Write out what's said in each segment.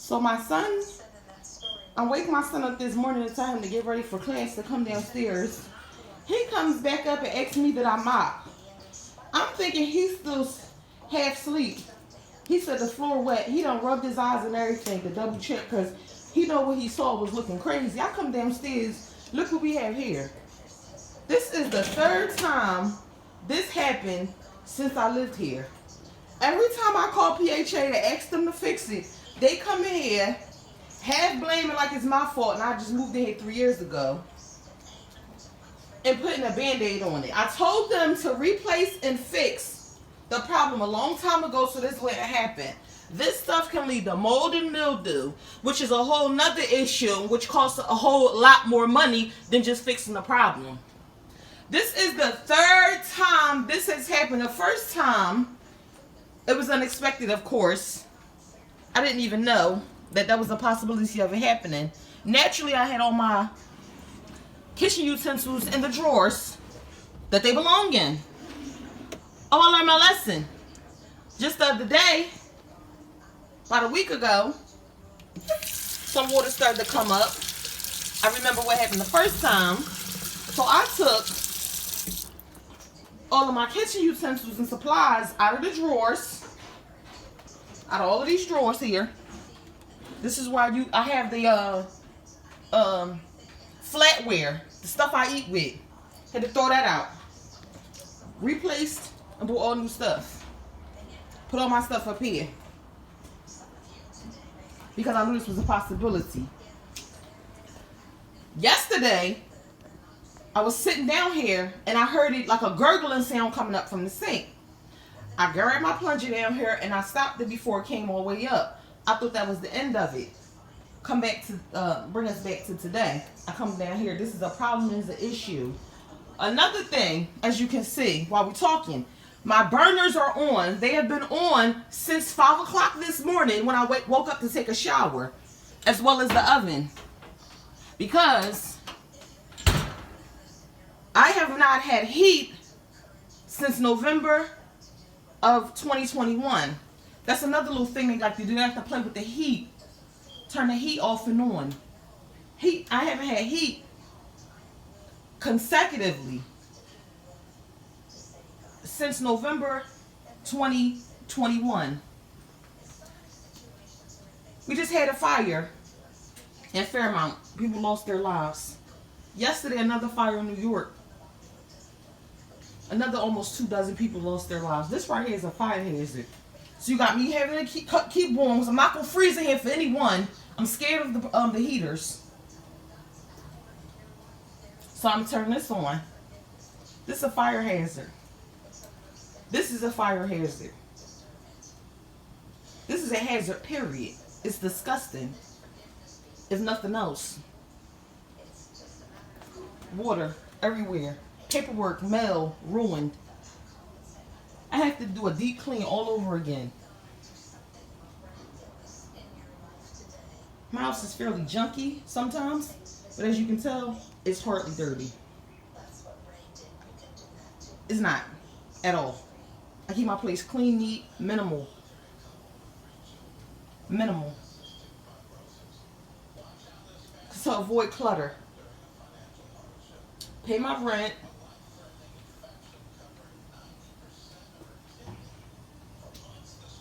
So my son, I'm waking my son up this morning to tell him to get ready for class to come downstairs. He comes back up and asks me that I mop. I'm thinking he's still half asleep. He said the floor wet. He done rubbed his eyes and everything to double check because he know what he saw was looking crazy. I come downstairs, look what we have here. This is the third time this happened since I lived here. Every time I call PHA to ask them to fix it, they come in here, half blaming like it's my fault and I just moved in here 3 years ago, and putting a band-aid on it. I told them to replace and fix the problem a long time ago so this wouldn't happen. This stuff can lead to mold and mildew, which is a whole nother issue, which costs a whole lot more money than just fixing the problem. This is the third time this has happened. The first time, it was unexpected, of course. I didn't even know that was a possibility of it happening. Naturally, I had all my kitchen utensils in the drawers that they belong in. Oh, I learned my lesson. Just the other day, about a week ago, some water started to come up. I remember what happened the first time. So I took all of my kitchen utensils and supplies out of the drawers, out of all of these drawers here. This is why I have the flatware, the stuff I eat with. Had to throw that out. Replaced and bought all new stuff. Put all my stuff up here because I knew this was a possibility. Yesterday, I was sitting down here and I heard it like a gurgling sound coming up from the sink. I grabbed my plunger down here and I stopped it before it came all the way up. I thought that was the end of it. Come back to bring us back to today. I come down here. This is a problem. This is an issue. Another thing, as you can see while we're talking, my burners are on. They have been on since 5 o'clock this morning when I woke up to take a shower, as well as the oven, because I have not had heat since November of 2021. That's another little thing they like to do. They have to play with the heat. Turn the heat off and on. I haven't had heat consecutively since November 2021. We just had a fire in Fairmount. People lost their lives. Yesterday, another fire in New York. Another almost 24 people lost their lives. This right here is a fire hazard. So you got me having to keep warm because I'm not going to freeze in here for anyone. I'm scared of the heaters. So I'm turning this on. This is a fire hazard. This is a fire hazard. This is a hazard, period. It's disgusting, if nothing else. Water everywhere. Paperwork, mail, ruined. I have to do a deep clean all over again. My house is fairly junky sometimes, but as you can tell, it's hardly dirty. It's not at all. I keep my place clean, neat, minimal. Minimal. To avoid clutter. Pay my rent.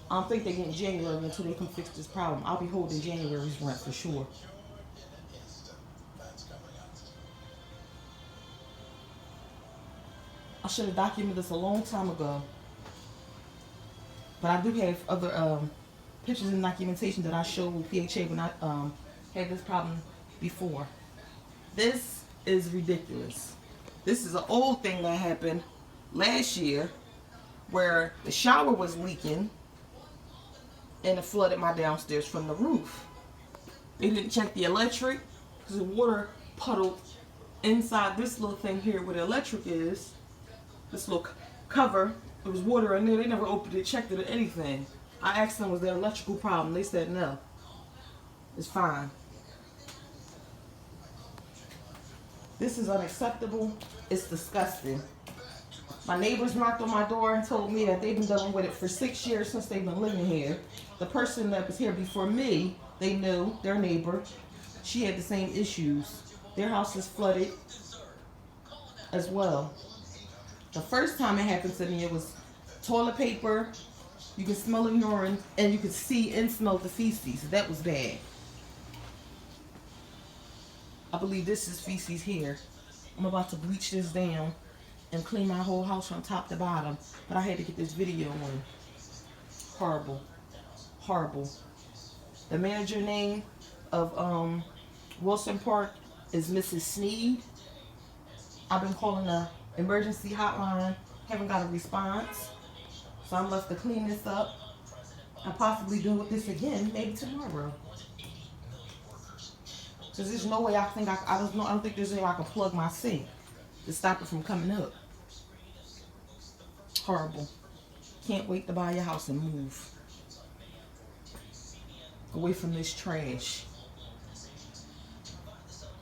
I don't think they get January until they can fix this problem. I'll be holding January's rent for sure. I should have documented this a long time ago. But I do have other pictures and documentation that I showed with PHA when I had this problem before. This is ridiculous. This is an old thing that happened last year where the shower was leaking and it flooded my downstairs from the roof. They didn't check the electric because the water puddled inside this little thing here where the electric is. This little cover, there was water in there. They never opened it, checked it or anything. I asked them, was there an electrical problem? They said no. It's fine. This is unacceptable. It's disgusting. My neighbors knocked on my door and told me that they've been dealing with it for 6 years since they've been living here. The person that was here before me They knew their neighbor. She had the same issues. Their house is flooded as well. The first time it happened to me, it was toilet paper. You could smell the urine, and you could see and smell the feces. That was bad. I believe this is feces here. I'm about to bleach this down and clean my whole house from top to bottom. But I had to get this video on. Horrible. Horrible. The manager name of Wilson Park is Mrs. Sneed. I've been calling the emergency hotline. Haven't got a response. So I'm left to clean this up and possibly deal with this again maybe tomorrow. Because there's no way I don't think there's any way I can plug my sink to stop it from coming up. Horrible. Can't wait to buy your house and move away from this trash.